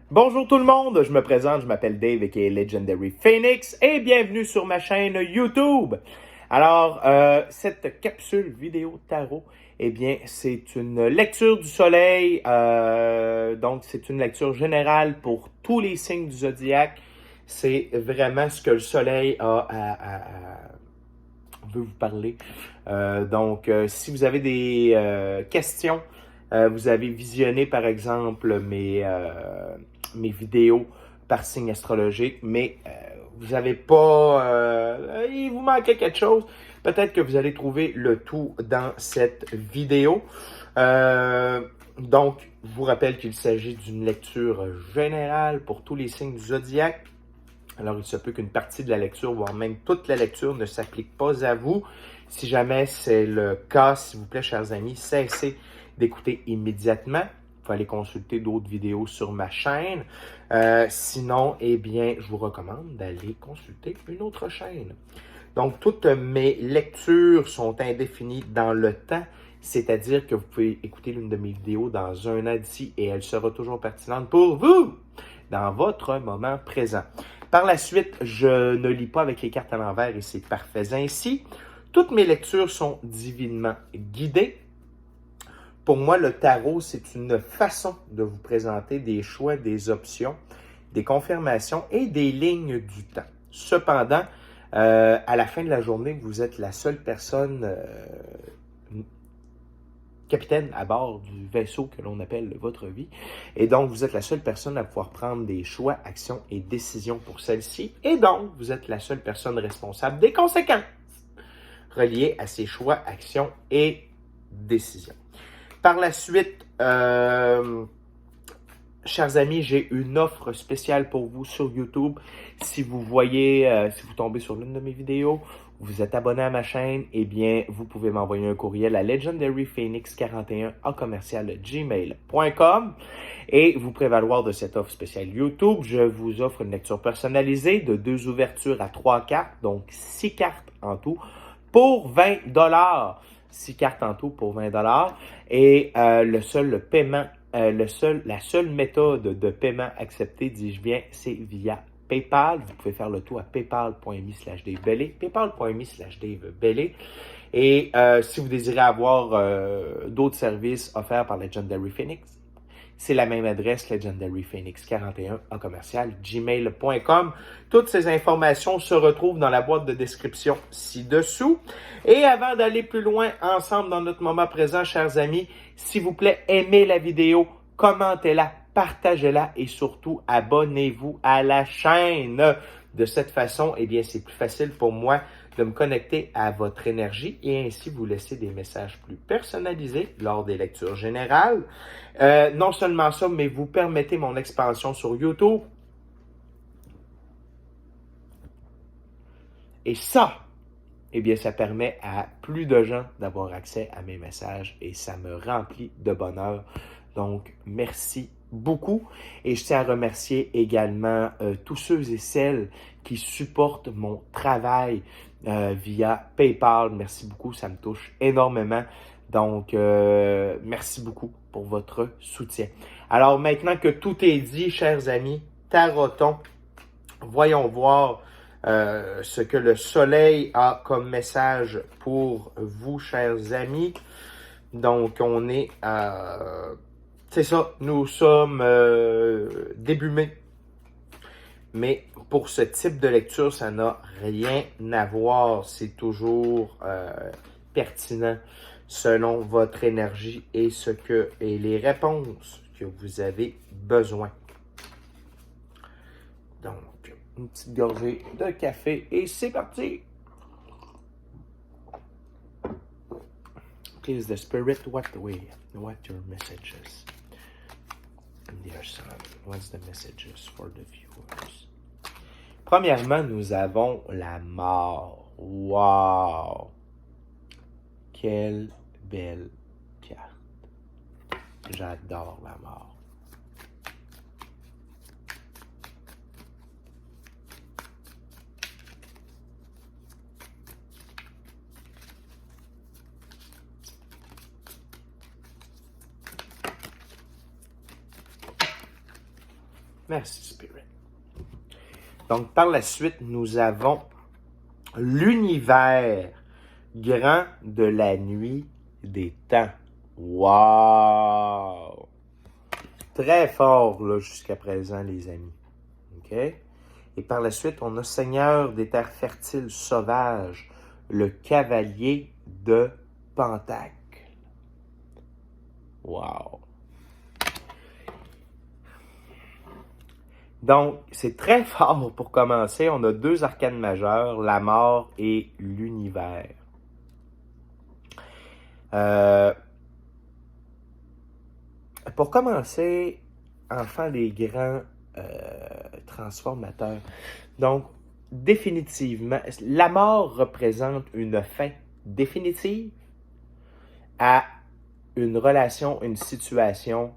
Bonjour tout le monde, je me présente, je m'appelle Dave aka Legendary Phoenix et bienvenue sur ma chaîne YouTube. Alors, cette capsule vidéo tarot, eh bien, c'est une lecture du soleil, donc c'est une lecture générale pour tous les signes du zodiaque. C'est vraiment ce que le soleil veut vous parler. Si vous avez des questions, vous avez visionné par exemple mes vidéos par signe astrologique, mais vous n'avez pas, il vous manquait quelque chose, peut-être que vous allez trouver le tout dans cette vidéo. Je vous rappelle qu'il s'agit d'une lecture générale pour tous les signes du zodiaque. Alors, il se peut qu'une partie de la lecture, voire même toute la lecture, ne s'applique pas à vous. Si jamais c'est le cas, s'il vous plaît, chers amis, cessez d'écouter immédiatement. Vous pouvez aller consulter d'autres vidéos sur ma chaîne. Sinon, eh bien, je vous recommande d'aller consulter une autre chaîne. Donc, toutes mes lectures sont indéfinies dans le temps, c'est-à-dire que vous pouvez écouter l'une de mes vidéos dans un an d'ici et elle sera toujours pertinente pour vous dans votre moment présent. Par la suite, je ne lis pas avec les cartes à l'envers et c'est parfait ainsi. Toutes mes lectures sont divinement guidées. Pour moi, le tarot, c'est une façon de vous présenter des choix, des options, des confirmations et des lignes du temps. Cependant, à la fin de la journée, vous êtes la seule personne capitaine à bord du vaisseau que l'on appelle votre vie. Et donc, vous êtes la seule personne à pouvoir prendre des choix, actions et décisions pour celle-ci. Et donc, vous êtes la seule personne responsable des conséquences reliées à ces choix, actions et décisions. Par la suite, chers amis, j'ai une offre spéciale pour vous sur YouTube. Si vous voyez, si vous tombez sur l'une de mes vidéos, vous êtes abonné à ma chaîne, eh bien, vous pouvez m'envoyer un courriel à legendaryphoenix41@gmail.com et vous prévaloir de cette offre spéciale YouTube. Je vous offre une lecture personnalisée de 2 ouvertures à 3 cartes, donc 6 cartes en tout, pour 20$. 6 cartes en tout pour 20$. Et la seule méthode de paiement acceptée, dis-je bien, c'est via PayPal. Vous pouvez faire le tout à paypal.me/davebellé, paypal.me/davebellé. Et si vous désirez avoir d'autres services offerts par Legendary Phoenix, c'est la même adresse, legendaryphoenix41@gmail.com. Toutes ces informations se retrouvent dans la boîte de description ci-dessous. Et avant d'aller plus loin ensemble dans notre moment présent, chers amis, s'il vous plaît, aimez la vidéo, commentez-la, partagez-la et surtout, abonnez-vous à la chaîne. De cette façon, eh bien, c'est plus facile pour moi de me connecter à votre énergie et ainsi vous laisser des messages plus personnalisés lors des lectures générales. Non seulement ça, mais vous permettez mon expansion sur YouTube. Et ça, eh bien, ça permet à plus de gens d'avoir accès à mes messages et ça me remplit de bonheur. Donc, merci beaucoup. Et je tiens à remercier également tous ceux et celles qui supportent mon travail via PayPal. Merci beaucoup, ça me touche énormément. Donc, merci beaucoup pour votre soutien. Alors, maintenant que tout est dit, chers amis, tarotons. Voyons voir ce que le soleil a comme message pour vous, chers amis. Donc, on est c'est ça, nous sommes début mai. Mais pour ce type de lecture, ça n'a rien à voir. C'est toujours pertinent selon votre énergie et les réponses que vous avez besoin. Donc, une petite gorgée de café et c'est parti! Please, the spirit, what your messages? Dear son, what's the messages for the viewers? Premièrement, nous avons la mort. Wow! Quelle belle carte. J'adore la mort. Merci, Spirit. Donc, par la suite, nous avons l'univers grand de la nuit des temps. Wow! Très fort, là, jusqu'à présent, les amis. OK? Et par la suite, on a Seigneur des terres fertiles sauvages, le cavalier de Pentacle. Wow! Donc, c'est très fort pour commencer. On a 2 arcanes majeures, la mort et l'univers. Pour commencer, enfant des grands transformateurs. Donc, définitivement, la mort représente une fin définitive à une relation, une situation,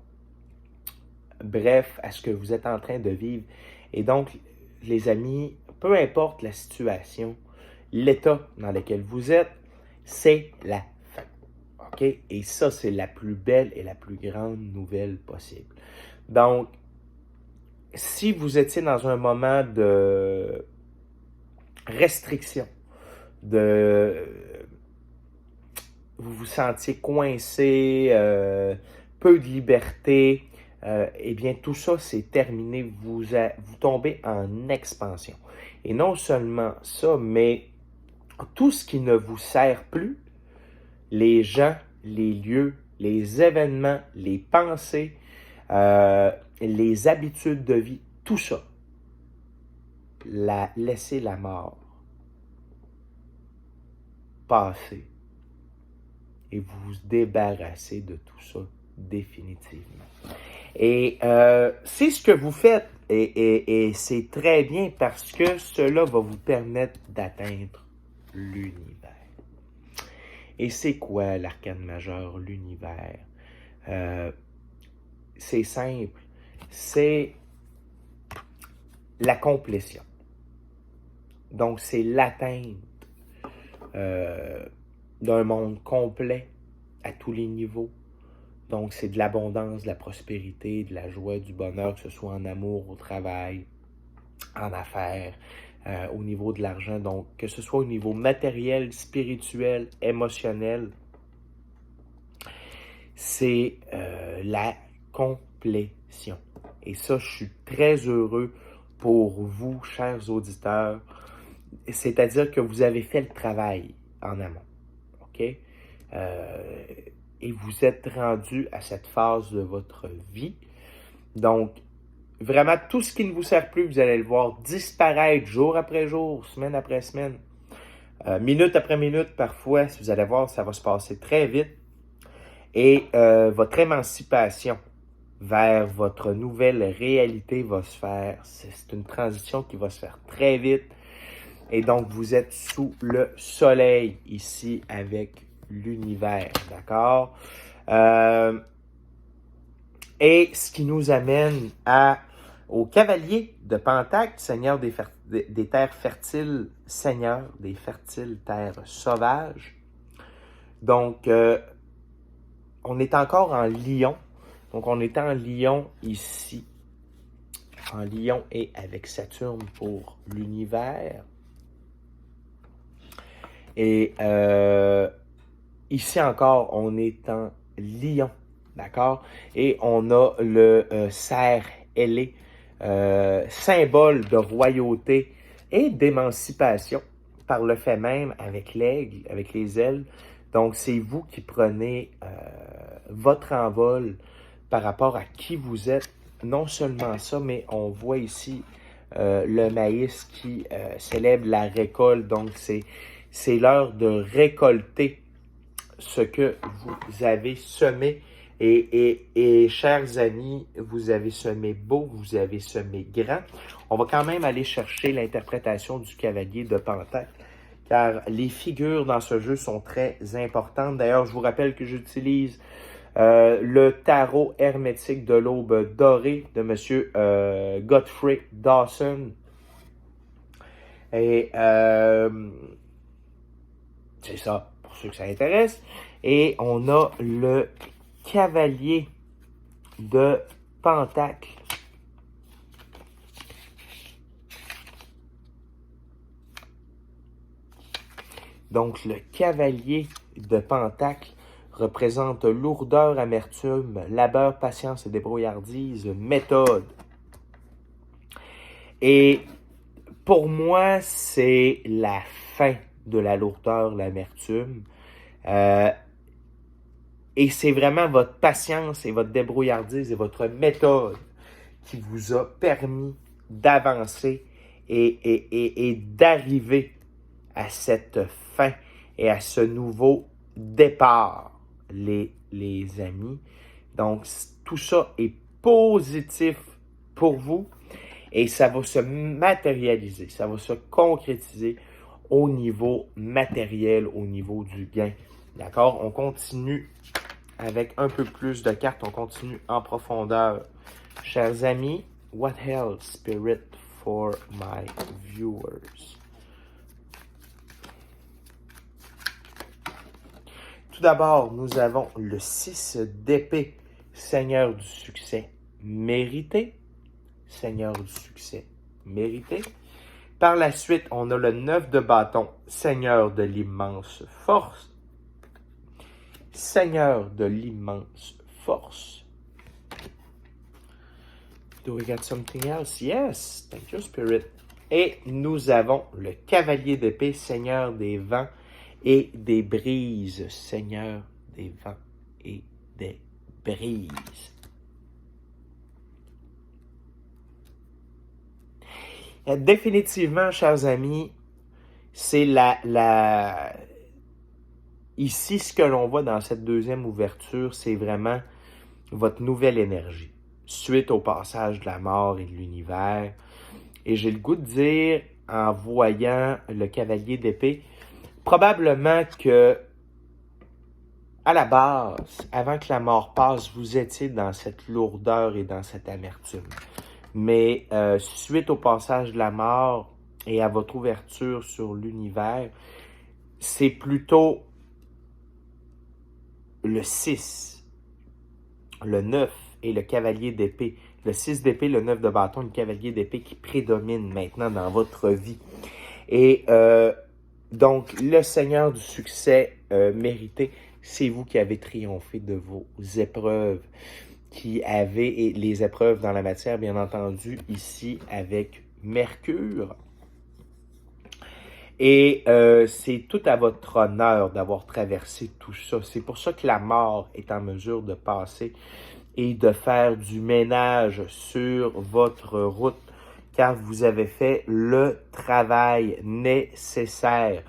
bref, à ce que vous êtes en train de vivre. Et donc, les amis, peu importe la situation, l'état dans lequel vous êtes, c'est la fin. OK? Et ça, c'est la plus belle et la plus grande nouvelle possible. Donc, si vous étiez dans un moment de restriction, vous vous sentiez coincé, peu de liberté, eh bien tout ça c'est terminé, vous tombez en expansion. Et non seulement ça, mais tout ce qui ne vous sert plus, les gens, les lieux, les événements, les pensées, les habitudes de vie, tout ça, laissez la mort passer et vous vous débarrassez de tout ça définitivement. Et c'est ce que vous faites et c'est très bien parce que cela va vous permettre d'atteindre l'univers. Et c'est quoi l'arcane majeur, l'univers? C'est simple, c'est la complétion. Donc, c'est l'atteinte d'un monde complet à tous les niveaux. Donc, c'est de l'abondance, de la prospérité, de la joie, du bonheur, que ce soit en amour, au travail, en affaires, au niveau de l'argent. Donc, que ce soit au niveau matériel, spirituel, émotionnel, c'est la complétion. Et ça, je suis très heureux pour vous, chers auditeurs. C'est-à-dire que vous avez fait le travail en amont. OK? Et vous êtes rendu à cette phase de votre vie. Donc, vraiment, tout ce qui ne vous sert plus, vous allez le voir disparaître jour après jour, semaine après semaine, minute après minute parfois. Si vous allez voir, ça va se passer très vite. Et votre émancipation vers votre nouvelle réalité va se faire. C'est une transition qui va se faire très vite. Et donc, vous êtes sous le soleil ici avec l'univers, d'accord? Et ce qui nous amène au cavalier de Pentacle, Seigneur des terres fertiles, Seigneur des fertiles terres sauvages. Donc, on est encore en Lion. Donc, on est en Lion ici. En Lion et avec Saturne pour l'univers. Et ici encore, on est en Lion, d'accord? Et on a le cerf ailé, symbole de royauté et d'émancipation par le fait même avec l'aigle, avec les ailes. Donc, c'est vous qui prenez votre envol par rapport à qui vous êtes. Non seulement ça, mais on voit ici le maïs qui célèbre la récolte. Donc, c'est l'heure de récolter ce que vous avez semé. Et chers amis, vous avez semé beau, vous avez semé grand. On va quand même aller chercher l'interprétation du cavalier de Pentacle, car les figures dans ce jeu sont très importantes. D'ailleurs, je vous rappelle que j'utilise le tarot hermétique de l'aube dorée de M. Godfrey Dawson. Et c'est ça, pour ceux que ça intéresse. Et on a le cavalier de Pentacle. Donc, le cavalier de Pentacle représente lourdeur, amertume, labeur, patience et débrouillardise, méthode. Et pour moi, c'est la fin de la lourdeur, l'amertume. Et c'est vraiment votre patience et votre débrouillardise et votre méthode qui vous a permis d'avancer et d'arriver à cette fin et à ce nouveau départ, les amis. Donc, tout ça est positif pour vous et ça va se matérialiser, ça va se concrétiser au niveau matériel, au niveau du gain. D'accord? On continue avec un peu plus de cartes, on continue en profondeur. Chers amis, what held spirit for my viewers? Tout d'abord, nous avons le 6 d'épée, Seigneur du succès mérité. Seigneur du succès mérité. Par la suite, on a le 9 de bâton, Seigneur de l'immense force. Seigneur de l'immense force. Do we got something else? Yes, thank you, Spirit. Et nous avons le cavalier d'épée, Seigneur des vents et des brises. Seigneur des vents et des brises. Définitivement, chers amis, c'est Ici, ce que l'on voit dans cette deuxième ouverture, c'est vraiment votre nouvelle énergie, suite au passage de la mort et de l'univers. Et j'ai le goût de dire, en voyant le cavalier d'épée, probablement que, à la base, avant que la mort passe, vous étiez dans cette lourdeur et dans cette amertume. Mais suite au passage de la mort et à votre ouverture sur l'univers, c'est plutôt le 6, le 9 et le cavalier d'épée. Le 6 d'épée, le 9 de bâton, le cavalier d'épée qui prédomine maintenant dans votre vie. Et donc, le Seigneur du succès mérité, c'est vous qui avez triomphé de vos épreuves, qui avez les épreuves dans la matière, bien entendu, ici avec Mercure. Et c'est tout à votre honneur d'avoir traversé tout ça. C'est pour ça que la mort est en mesure de passer et de faire du ménage sur votre route, car vous avez fait le travail nécessaire.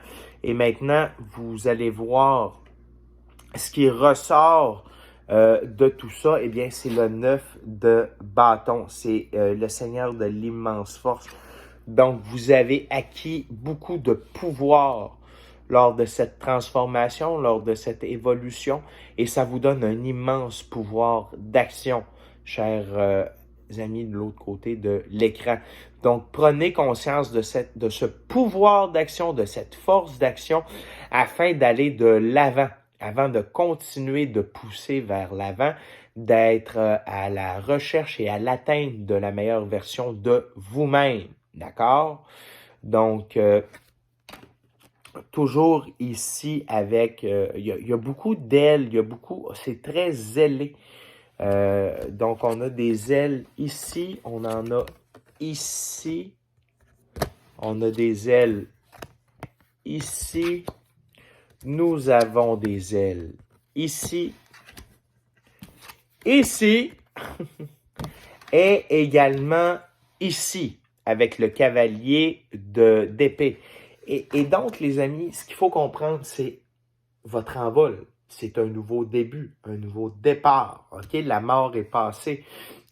Et maintenant, vous allez voir ce qui ressort de tout ça, eh bien, c'est le 9 de bâton. C'est le Seigneur de l'immense force. Donc, vous avez acquis beaucoup de pouvoir lors de cette transformation, lors de cette évolution, et ça vous donne un immense pouvoir d'action, chers amis de l'autre côté de l'écran. Donc, prenez conscience de ce pouvoir d'action, de cette force d'action, afin d'aller de l'avant, avant de continuer de pousser vers l'avant, d'être à la recherche et à l'atteinte de la meilleure version de vous-même. D'accord? Donc, toujours ici avec, il y a beaucoup d'ailes, c'est très ailé. Donc, on a des ailes ici, on en a ici, on a des ailes ici, nous avons des ailes ici, ici, et également ici, avec le cavalier d'épée. Et donc, les amis, ce qu'il faut comprendre, c'est votre envol. C'est un nouveau début, un nouveau départ. OK? La mort est passée.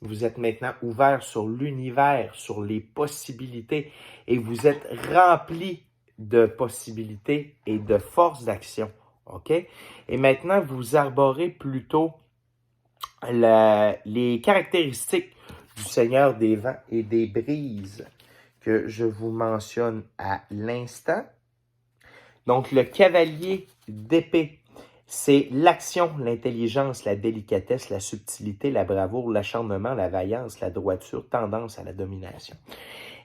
Vous êtes maintenant ouvert sur l'univers, sur les possibilités, et vous êtes rempli de possibilités et de force d'action. OK? Et maintenant, vous arborez plutôt les caractéristiques du Seigneur des vents et des brises que je vous mentionne à l'instant. Donc, le cavalier d'épée, c'est l'action, l'intelligence, la délicatesse, la subtilité, la bravoure, l'acharnement, la vaillance, la droiture, tendance à la domination.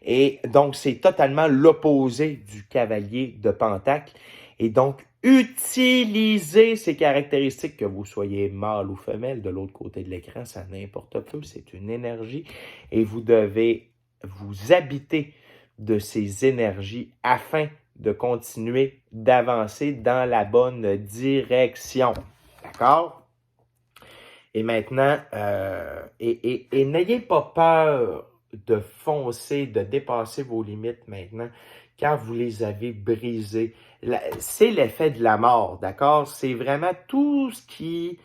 Et donc, c'est totalement l'opposé du cavalier de Pentacle. Et donc, utilisez ces caractéristiques, que vous soyez mâle ou femelle, de l'autre côté de l'écran, ça n'importe peu, c'est une énergie. Et vous devez vous habiter de ces énergies afin de continuer d'avancer dans la bonne direction. D'accord? Et maintenant, n'ayez pas peur de foncer, de dépasser vos limites maintenant, quand vous les avez brisées. C'est l'effet de la mort, d'accord? C'est vraiment tout ce qui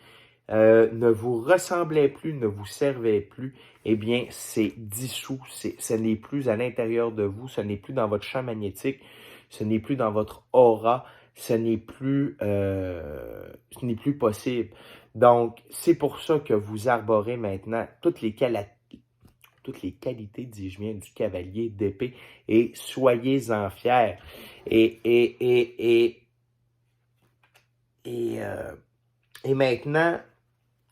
ne vous ressemblait plus, ne vous servait plus, eh bien, c'est dissous, ce n'est plus à l'intérieur de vous, ce n'est plus dans votre champ magnétique, ce n'est plus dans votre aura, ce n'est plus possible. Donc, c'est pour ça que vous arborez maintenant toutes les qualités, dis-je bien, du cavalier d'épée, et soyez-en fiers. Et maintenant,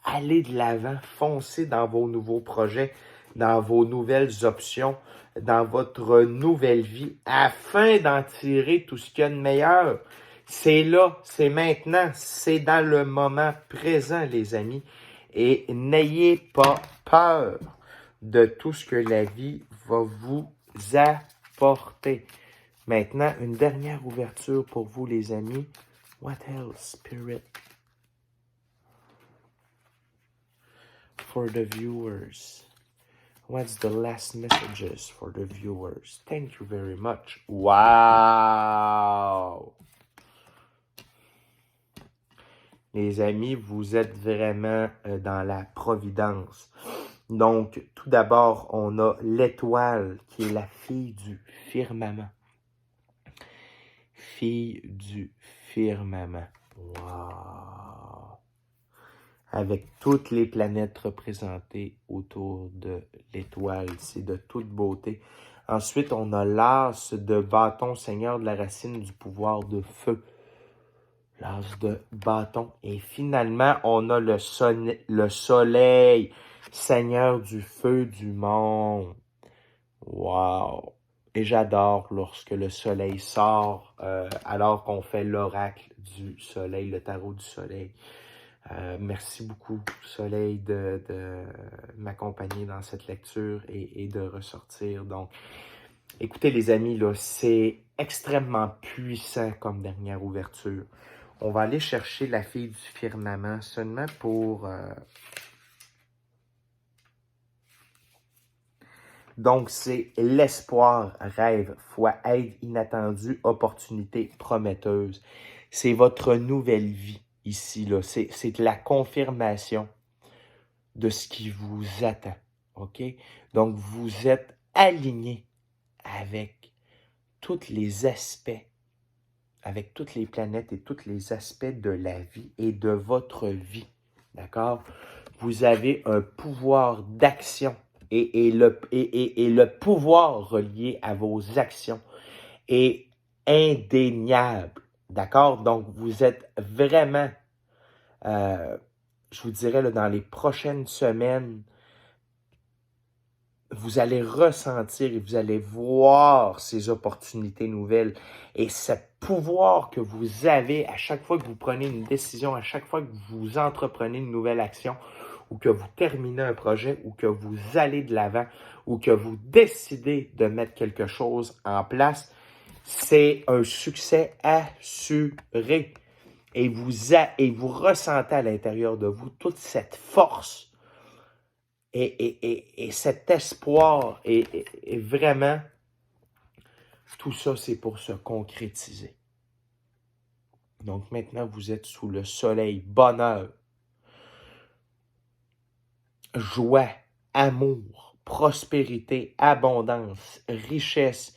allez de l'avant, foncez dans vos nouveaux projets, dans vos nouvelles options, dans votre nouvelle vie, afin d'en tirer tout ce qu'il y a de meilleur. C'est là, c'est maintenant, c'est dans le moment présent, les amis. Et n'ayez pas peur de tout ce que la vie va vous apporter. Maintenant, une dernière ouverture pour vous, les amis. What else, Spirit? For the viewers. What's the last messages for the viewers? Thank you very much. Wow! Les amis, vous êtes vraiment dans la providence. Donc, tout d'abord, on a l'étoile qui est la fille du firmament. Fille du firmament. Wow! Avec toutes les planètes représentées autour de l'étoile. C'est de toute beauté. Ensuite, on a l'as de bâton, seigneur de la racine du pouvoir de feu. L'as de bâton. Et finalement, on a le soleil, seigneur du feu du monde. Wow! Et j'adore lorsque le soleil sort, alors qu'on fait l'oracle du soleil, le tarot du soleil. Merci beaucoup, Soleil, de m'accompagner dans cette lecture et de ressortir. Donc, écoutez les amis, là, c'est extrêmement puissant comme dernière ouverture. On va aller chercher la fille du firmament seulement pour... Donc, c'est l'espoir, rêve, foi, aide inattendue, opportunité prometteuse. C'est votre nouvelle vie ici, là. C'est la confirmation de ce qui vous attend, OK? Donc, vous êtes aligné avec tous les aspects, avec toutes les planètes et tous les aspects de la vie et de votre vie, d'accord? Vous avez un pouvoir d'action et le pouvoir relié à vos actions est indéniable, d'accord? Donc, vous êtes vraiment, je vous dirais, là, dans les prochaines semaines, vous allez ressentir et vous allez voir ces opportunités nouvelles et ce pouvoir que vous avez à chaque fois que vous prenez une décision, à chaque fois que vous entreprenez une nouvelle action ou que vous terminez un projet ou que vous allez de l'avant ou que vous décidez de mettre quelque chose en place, c'est un succès assuré. Et vous ressentez à l'intérieur de vous toute cette force et cet espoir est vraiment, tout ça, c'est pour se concrétiser. Donc maintenant, vous êtes sous le soleil, bonheur, joie, amour, prospérité, abondance, richesse,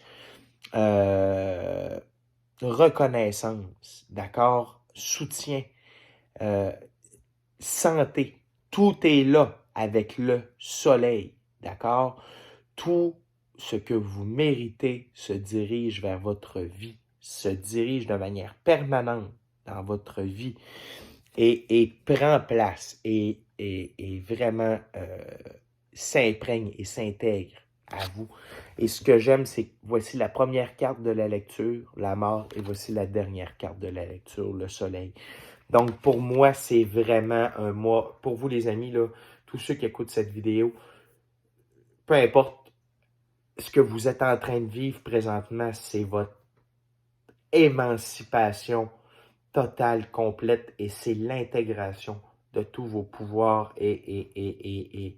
reconnaissance, d'accord, soutien, santé, tout est là avec le soleil, d'accord? Tout ce que vous méritez se dirige vers votre vie, se dirige de manière permanente dans votre vie et prend place et vraiment s'imprègne et s'intègre à vous. Et ce que j'aime, c'est que voici la première carte de la lecture, la mort, et voici la dernière carte de la lecture, le soleil. Donc, pour moi, c'est vraiment un mois. Pour vous, les amis, là, tous ceux qui écoutent cette vidéo, peu importe ce que vous êtes en train de vivre présentement, c'est votre émancipation totale, complète, et c'est l'intégration de tous vos pouvoirs et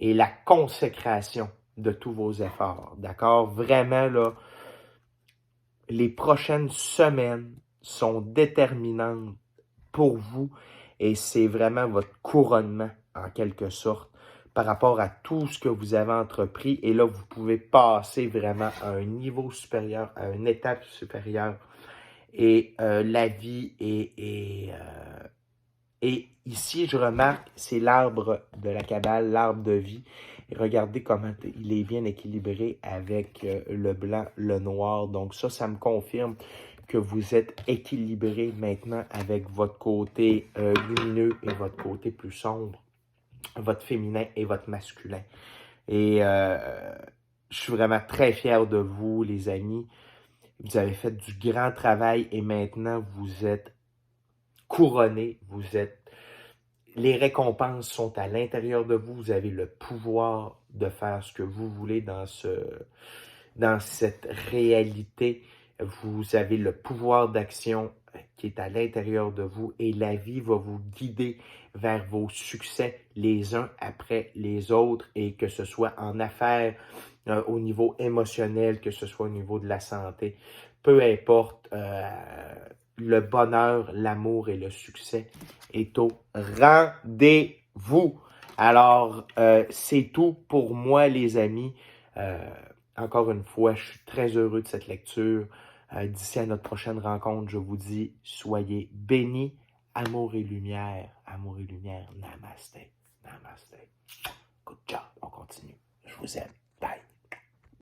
la consécration de tous vos efforts. D'accord? Vraiment, là, les prochaines semaines sont déterminantes pour vous et c'est vraiment votre couronnement, en quelque sorte, par rapport à tout ce que vous avez entrepris. Et là, vous pouvez passer vraiment à un niveau supérieur, à une étape supérieure. Et la vie et ici, je remarque, c'est l'arbre de la Kabbale, l'arbre de vie. Et regardez comment il est bien équilibré avec le blanc, le noir. Donc ça me confirme que vous êtes équilibré maintenant avec votre côté lumineux et votre côté plus sombre, votre féminin et votre masculin. Et je suis vraiment très fier de vous, les amis. Vous avez fait du grand travail et maintenant vous êtes couronné, les récompenses sont à l'intérieur de vous. Vous avez le pouvoir de faire ce que vous voulez dans cette réalité. Vous avez le pouvoir d'action qui est à l'intérieur de vous et la vie va vous guider vers vos succès les uns après les autres et que ce soit en affaires, au niveau émotionnel, que ce soit au niveau de la santé, peu importe, le bonheur, l'amour et le succès est au rendez-vous. Alors, c'est tout pour moi, les amis. Encore une fois, je suis très heureux de cette lecture. D'ici à notre prochaine rencontre, je vous dis, soyez bénis. Amour et lumière. Amour et lumière. Namaste. Namaste. Good job. On continue. Je vous aime.